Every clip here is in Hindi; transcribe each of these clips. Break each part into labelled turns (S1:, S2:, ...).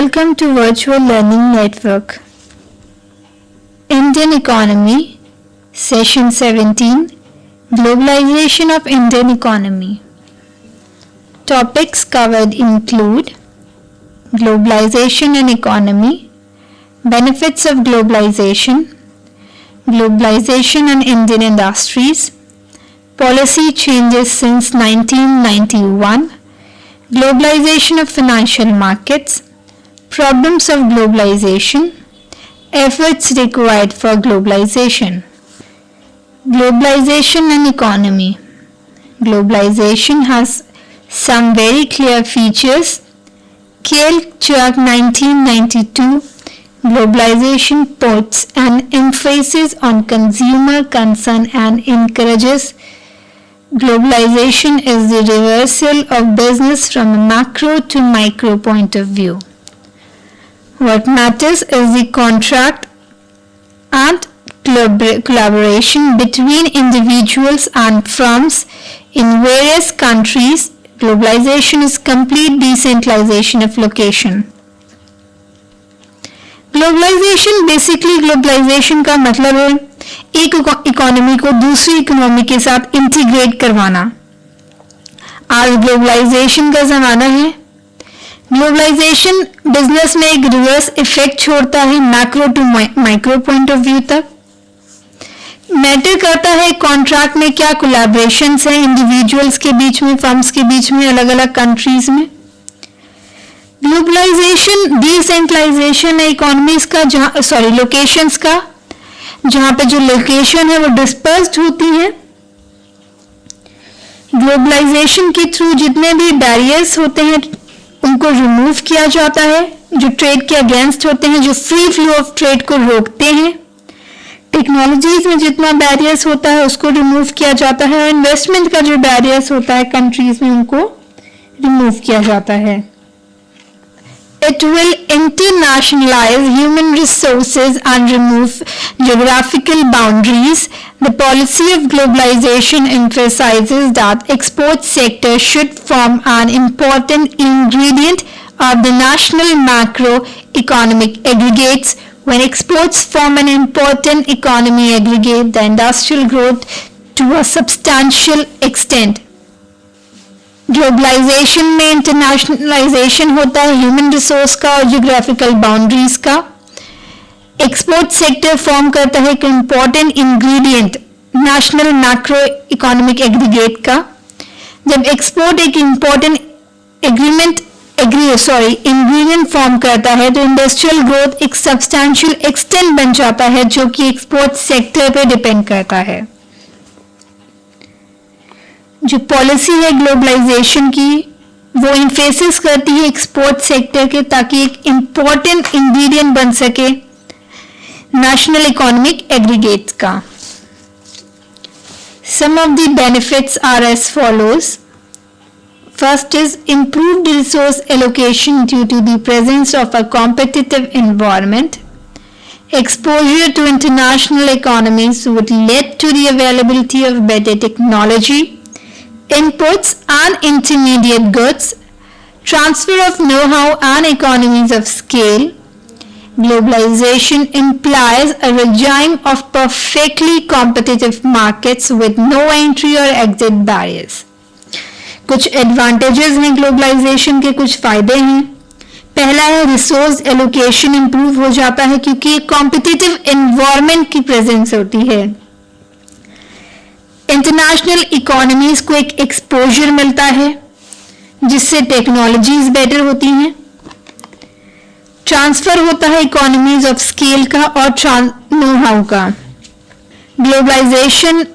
S1: Welcome to Virtual Learning Network. Indian Economy, Session 17, Globalization of Indian Economy. Topics covered include Globalization and Economy, Benefits of Globalization, Globalization and Indian Industries, Policy Changes since 1991, Globalization of Financial Markets, Problems of Globalization, Efforts required for globalization. Globalization and economy. Globalization has some very clear features. Kiel-Chuck 1992. Globalization puts an emphasis on consumer concern and encourages globalization is the reversal of business from a macro to micro point of view. What matters is the contract and collaboration between individuals and firms in various countries. Globalization is complete decentralization of location. Globalisation basically globalisation का मतलब है एक इकोनॉमी को दूसरी इकोनॉमी के साथ इंटीग्रेट करवाना. आज ग्लोबलाइजेशन का जमाना है. ग्लोबलाइजेशन बिजनेस में एक रिवर्स इफेक्ट छोड़ता है macro to micro point of view तक. मैटर करता है कॉन्ट्रैक्ट में क्या कोलैबोरेशंस हैं इंडिविजुअल्स के बीच में, फर्म्स के बीच में, अलग अलग कंट्रीज में. ग्लोबलाइजेशन डिसेंट्रलाइजेशन है इकोनॉमीज का, लोकेशंस का, जहां पे जो लोकेशन है वो डिस्पर्स्ड होती है. ग्लोबलाइजेशन के थ्रू जितने भी बैरियर्स होते हैं उनको रिमूव किया जाता है, जो ट्रेड के अगेंस्ट होते हैं, जो फ्री फ्लो ऑफ ट्रेड को रोकते हैं. टेक्नोलॉजीज में जितना बैरियर्स होता है उसको रिमूव किया जाता है और इन्वेस्टमेंट का जो बैरियर्स होता है कंट्रीज में उनको रिमूव किया जाता है. It will internationalize human resources and remove geographical boundaries. The policy of globalization emphasizes that export sector should form an important ingredient of the national macroeconomic aggregates. When exports form an important economy aggregate, the industrial growth to a substantial extent. Globalization में इंटरनेशनलाइजेशन होता है ह्यूमन रिसोर्स का और जियोग्राफिकल बाउंड्रीज का. एक्सपोर्ट सेक्टर फॉर्म करता है एक important ingredient national macro economic aggregate का. जब एक्सपोर्ट एक इंपॉर्टेंट इंग्रेडिएंट फॉर्म करता है तो इंडस्ट्रियल ग्रोथ एक सब्सटैंशियल एक्सटेंट बन जाता है जो कि एक्सपोर्ट सेक्टर पे डिपेंड करता है. जो पॉलिसी है ग्लोबलाइजेशन की वो एम्फेसिस करती है एक्सपोर्ट सेक्टर के ताकि एक इंपॉर्टेंट इंग्रेडिएंट बन सके नेशनल इकोनॉमिक एग्रीगेट्स का. Some of the benefits are as follows. First is improved resource allocation due to the presence of a competitive environment. Exposure to international economies would lead to the availability of better technology, inputs and intermediate goods, transfer of know-how and economies of scale. Globalization implies a regime of perfectly competitive markets with no entry or exit barriers. कुछ एडवांटेजेस हैं ग्लोबलाइजेशन के, कुछ फायदे हैं. पहला है रिसोर्स एलोकेशन इंप्रूव हो जाता है क्योंकि एक कॉम्पिटिटिव एनवायरनमेंट की प्रेजेंस होती है. इंटरनेशनल इकोनॉमीज को एक एक्सपोजर मिलता है जिससे टेक्नोलॉजीज बेटर होती हैं. ट्रांसफर होता है इकोनॉमीज ऑफ स्केल का और नो हाउ का. ग्लोबलाइजेशन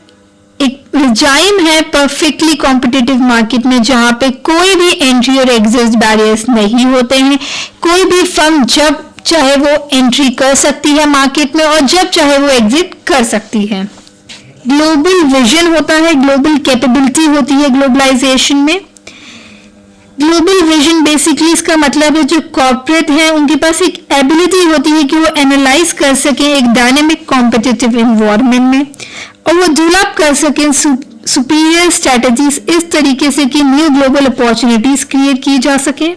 S1: एक रिजाइम है परफेक्टली कॉम्पिटिटिव मार्केट में जहां पे कोई भी एंट्री और एग्जिट बैरियर्स नहीं होते हैं. कोई भी फर्म जब चाहे वो एंट्री कर सकती है मार्केट में और जब चाहे वो एग्जिट कर सकती है. ग्लोबल विजन होता है, ग्लोबल कैपेबिलिटी होती है ग्लोबलाइजेशन में. ग्लोबल विजन बेसिकली इसका मतलब है जो कॉर्पोरेट है उनके पास एक एबिलिटी होती है कि वो एनालाइज कर सके एक डायनेमिक कॉम्पिटिटिव एनवायरनमेंट में और वो डेवलप कर सके सुपीरियर स्ट्रेटजीज इस तरीके से कि न्यू ग्लोबल अपॉर्चुनिटीज क्रिएट की जा सके.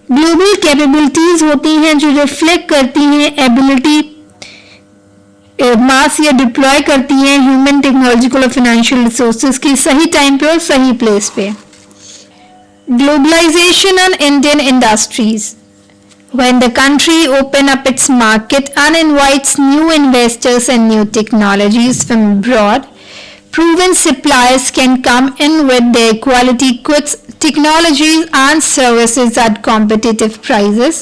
S1: ग्लोबल कैपेबिलिटीज होती हैं जो रिफ्लेक्ट करती हैं एबिलिटी मास या डिप्लॉय करती हैं ह्यूमन, टेक्नोलॉजिकल और फाइनेंशियल रिसोर्सेज की सही टाइम पे और सही प्लेस पे। Globalization on Indian industries. When the country opens up its market and invites new investors and new technologies from abroad, proven suppliers can come in with their quality goods, technologies and services at competitive prices.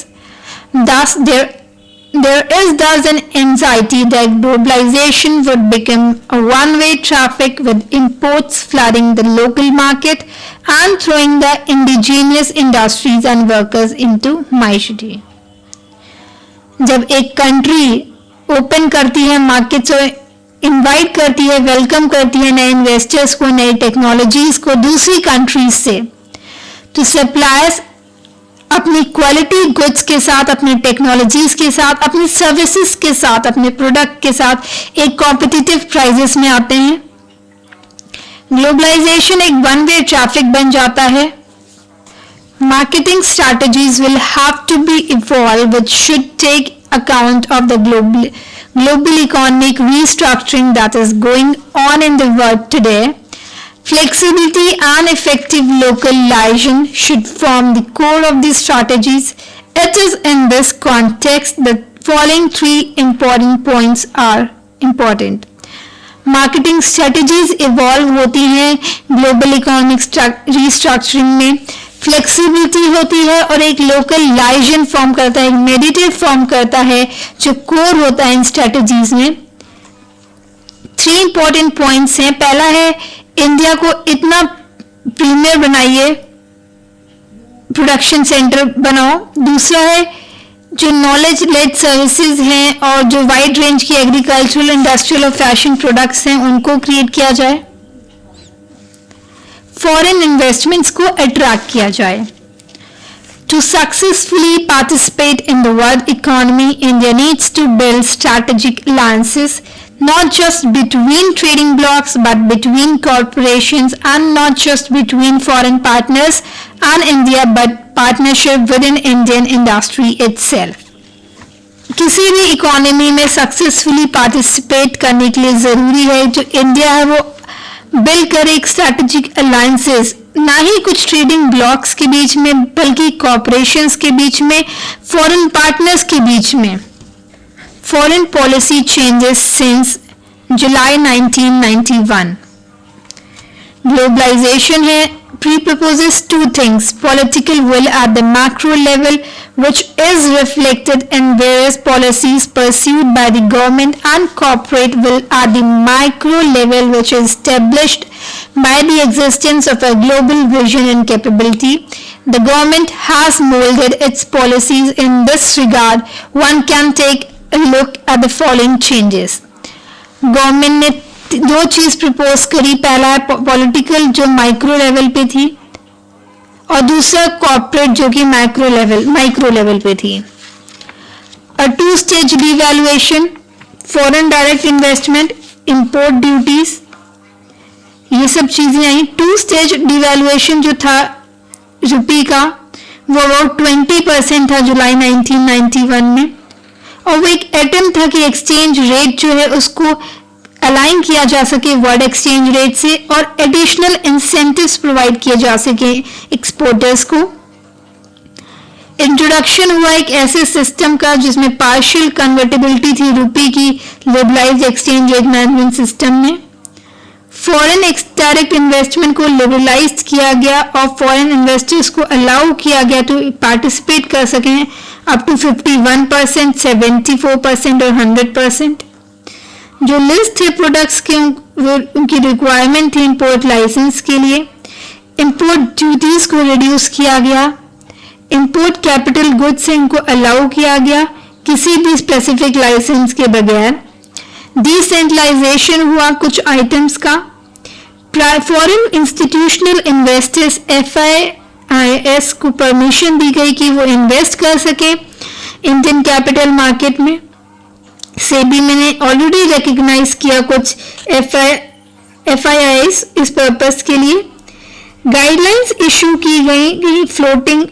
S1: Thus, there is thus an anxiety that globalization would become a one-way traffic with imports flooding the local market and throwing the indigenous industries and workers into misery. जब एक कंट्री ओपन करती है मार्केट्स और इनवाइट करती है, वेलकम करती है नए इन्वेस्टर्स को, नई टेक्नोलॉजीज को दूसरी कंट्रीज से, तो सप्लायर्स अपनी क्वालिटी गुड्स के साथ, अपनी टेक्नोलॉजीज के साथ, अपनी सर्विसेज के साथ, अपने प्रोडक्ट के साथ एक कॉम्पिटिटिव प्राइसेस में आते हैं। ग्लोबलाइजेशन एक वन वे ट्रैफिक बन जाता है। Marketing strategies will have to be evolved which should take account of the global economic restructuring that is going on in the world today. Flexibility and effective localization should form the core of these strategies. It is in this context that following three important points are important. Marketing strategies evolve होती हैं global economic restructuring में, फ्लेक्सिबिलिटी होती है और एक लोकलाइजेशन फॉर्म करता है, एक मेडिटेट फॉर्म करता है जो कोर होता है इन स्ट्रेटजीज में। 3 इंपॉर्टेंट पॉइंट्स हैं। पहला है इंडिया को इतना प्रीमियर बनाइए, प्रोडक्शन सेंटर बनाओ। दूसरा है जो नॉलेज लेड सर्विसेज हैं और जो वाइड रेंज की एग्रीकल्चरल, इंडस्ट्रियल और फैशन प्रोडक्ट्स हैं उनको क्रिएट किया जाए। फॉरेन इन्वेस्टमेंट्स को अट्रैक्ट किया जाए। To successfully participate in the world economy, India needs to build strategic alliances, not just between trading blocs, but between corporations, and not just between foreign partners and India, but partnership within Indian industry itself. किसी भी इकोनॉमी में सक्सेसफुली पार्टिसिपेट करने के लिए जरूरी है जो इंडिया है वो बिल्ड करे एक स्ट्रैटेजिक अलायंसेस, ना ही कुछ ट्रेडिंग ब्लॉक्स के बीच में बल्कि कॉर्पोरेशंस के बीच में, फॉरेन पार्टनर्स के बीच में। Foreign policy changes since July 1991। Globalization है pre-proposes 2 things: political will at the macro level, which is reflected in various policies pursued by the government, and corporate will at the micro level, which is established by the existence of a global vision and capability. The government has molded its policies in this regard. One can take a look at the following changes. Government ने 2 चीज प्रपोज करी। पहला है पॉलिटिकल जो माइक्रो लेवल पे थी और दूसरा कॉर्पोरेट जो कि माइक्रो लेवल पे थी। अ 2 stage devaluation, foreign direct investment, import duties, ये सब चीजें आई। 2 स्टेज डिवैल्यूएशन जो था रुपये का वो अबाउट 20% था जुलाई 1991 में, और वो एक अटेम्प्ट था कि एक्सचेंज रेट जो है उसको अलाइन किया जा सके वर्ल्ड एक्सचेंज रेट से और एडिशनल इंसेंटिव्स प्रोवाइड किए जा सके एक्सपोर्टर्स को। इंट्रोडक्शन हुआ एक ऐसे सिस्टम का जिसमें पार्शियल कन्वर्टेबिलिटी थी रुपये की liberalised exchange rate management system में। फॉरेन डायरेक्ट इन्वेस्टमेंट को लिबरलाइज किया गया और फॉरेन इन्वेस्टर्स को अलाउ किया गया तो पार्टिसिपेट कर सकें अप टू 51%, 74% और 100%। जो लिस्ट थे प्रोडक्ट्स के उनकी रिक्वायरमेंट थी इंपोर्ट लाइसेंस के लिए। इंपोर्ट ड्यूटीज को रिड्यूस किया गया। इंपोर्ट कैपिटल गुड्स से इनको अलाउ किया गया किसी भी स्पेसिफिक लाइसेंस के बगैर। डिसेंट्रलाइजेशन हुआ कुछ आइटम्स का। फॉरेन इंस्टीट्यूशनल इन्वेस्टर्स FIIs को परमिशन दी गई कि वो इन्वेस्ट कर सके इंडियन कैपिटल मार्केट में। सेबी मैंने ऑलरेडी रिकॉग्नाइज किया कुछ FIIs इस पर्पस के लिए। गाइडलाइंस इशू की गई कि फ्लोटिंग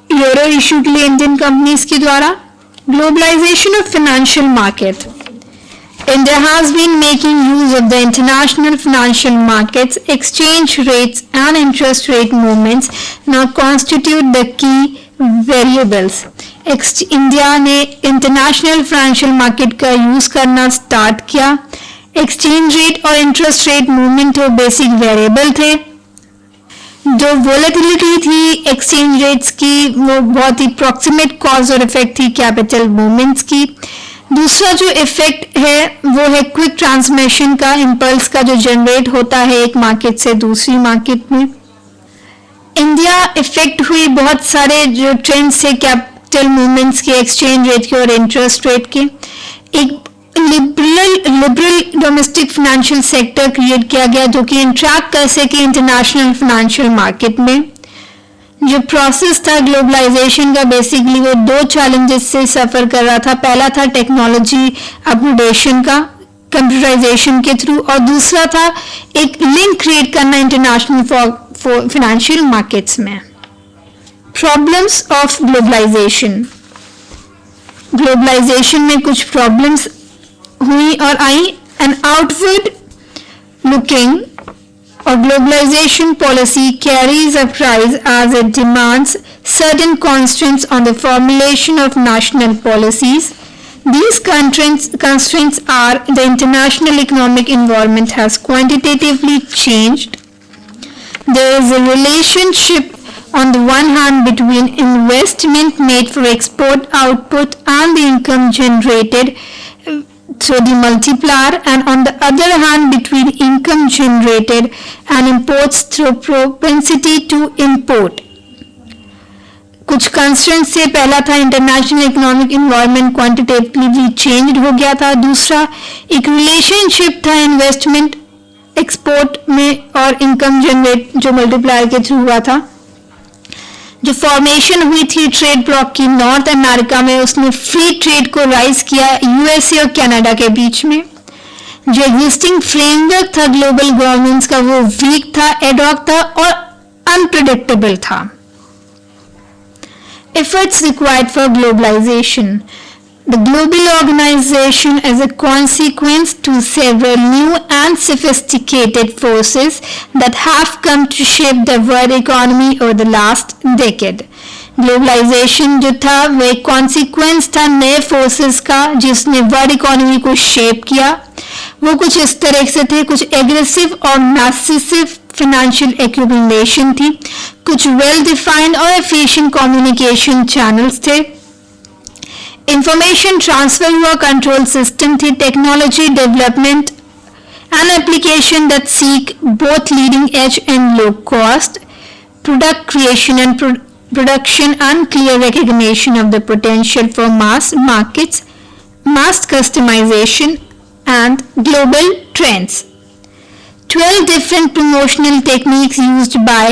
S1: यूरो इशू के लिए इंडियन कंपनीज के द्वारा। Globalization of financial market. India has been making use of the international financial markets. Exchange rates and interest rate movements now constitute the key variables. India ने international financial market का use करना start किया। Exchange rate और interest rate movement वो basic variable थे। जो volatility थी exchange rates की वो बहुत ही proximate cause और effect थी capital movements की। दूसरा जो इफेक्ट है वो है क्विक ट्रांसमिशन का, इम्पल्स का जो जनरेट होता है एक मार्केट से दूसरी मार्केट में। इंडिया इफेक्ट हुई बहुत सारे जो ट्रेंड्स से कैपिटल मूवमेंट्स के, एक्सचेंज रेट के और इंटरेस्ट रेट के। एक liberal domestic financial sector create किया गया जो कि इंट्रैक्ट कर सके इंटरनेशनल फाइनेंशियल मार्केट में। जो प्रोसेस था ग्लोबलाइजेशन का बेसिकली वो दो चैलेंजेस से सफर कर रहा था। पहला था टेक्नोलॉजी अपग्रेडेशन का कंप्यूटराइजेशन के थ्रू, और दूसरा था एक लिंक क्रिएट करना इंटरनेशनल फाइनेंशियल मार्केट्स में। Problems of globalisation. ग्लोबलाइजेशन में कुछ प्रॉब्लम्स हुई और आई। An outward looking or globalization policy carries a price as it demands certain constraints on the formulation of national policies. These constraints are the international economic environment has quantitatively changed. There is a relationship on the one hand between investment made for export output and the income generated through the multiplier, and on the other hand between income generated and imports through propensity to import. कुछ कंस्ट्रेंट से पहला था international economic environment quantitatively changed हो गया था। दूसरा एक रिलेशनशिप था इन्वेस्टमेंट एक्सपोर्ट में और इनकम जनरेट जो मल्टीप्लायर के थ्रू हुआ था। जो फॉर्मेशन हुई थी ट्रेड ब्लॉक की नॉर्थ अमेरिका में, उसने फ्री ट्रेड को राइज किया यूएसए और कनाडा के बीच में। जो एग्जिस्टिंग फ्रेमवर्क था ग्लोबल गवर्नेंस का वो वीक था, एडॉक था और अनप्रेडिक्टेबल था। Efforts required for globalization. The global organization is a consequence to several new and sophisticated forces that have come to shape the world economy over the last decade. Globalization जो था वो एक consequence था नए forces का जिसने world economy को shape किया। वो कुछ इस तरह से थे, कुछ aggressive और massive financial accumulation थी, कुछ well defined और efficient communication channels थे, इंफॉर्मेशन ट्रांसफर हुआ, कंट्रोल सिस्टम थी, technology development and application that seek both leading edge and low cost, product creation and production and clear recognition of the potential for mass markets, mass customization and global trends. 12 different promotional techniques used by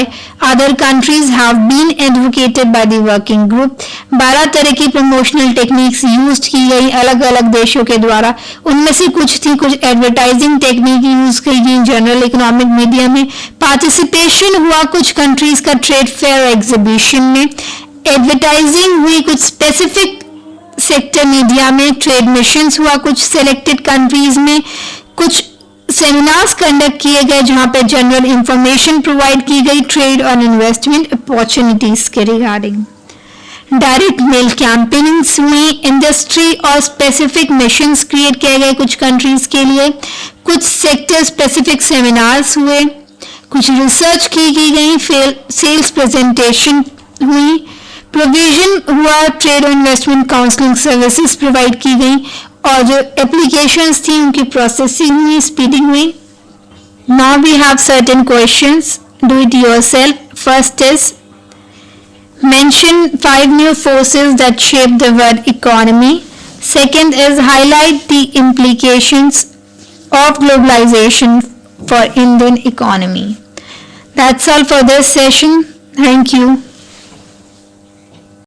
S1: other countries have been advocated by the working group. 12 तरह की promotional techniques used की गई अलग अलग देशों के द्वारा। उनमें से कुछ थी, कुछ advertising technique यूज की गई जनरल इकोनॉमिक मीडिया में, पार्टिसिपेशन हुआ कुछ कंट्रीज का ट्रेड फेयर एग्जीबिशन में, एडवर्टाइजिंग हुई कुछ स्पेसिफिक सेक्टर मीडिया में, ट्रेड मिशंस हुआ कुछ सिलेक्टेड कंट्रीज में, कुछ सेमिनार्स कंडक्ट किए गए जहां पे जनरल इंफॉर्मेशन प्रोवाइड की गई ट्रेड और इन्वेस्टमेंट अपॉर्चुनिटीज के रिगार्डिंग। डायरेक्ट मेल कैंपेनिंग्स हुई, इंडस्ट्री और स्पेसिफिक मिशंस क्रिएट किए गए कुछ कंट्रीज के लिए, कुछ सेक्टर स्पेसिफिक सेमिनार्स हुए, कुछ रिसर्च की गई, सेल्स प्रेजेंटेशन हुई, प्रोविजन हुआ, ट्रेड और इन्वेस्टमेंट काउंसलिंग सर्विसेज प्रोवाइड की गई, और जो एप्लीकेशंस थी उनकी प्रोसेसिंग हुई, स्पीडिंग हुई। Now we have certain questions, do it yourself. First is mention 5 new forces that shape the world economy. Second is highlight the implications of globalization for Indian economy. That's all for this session. Thank you.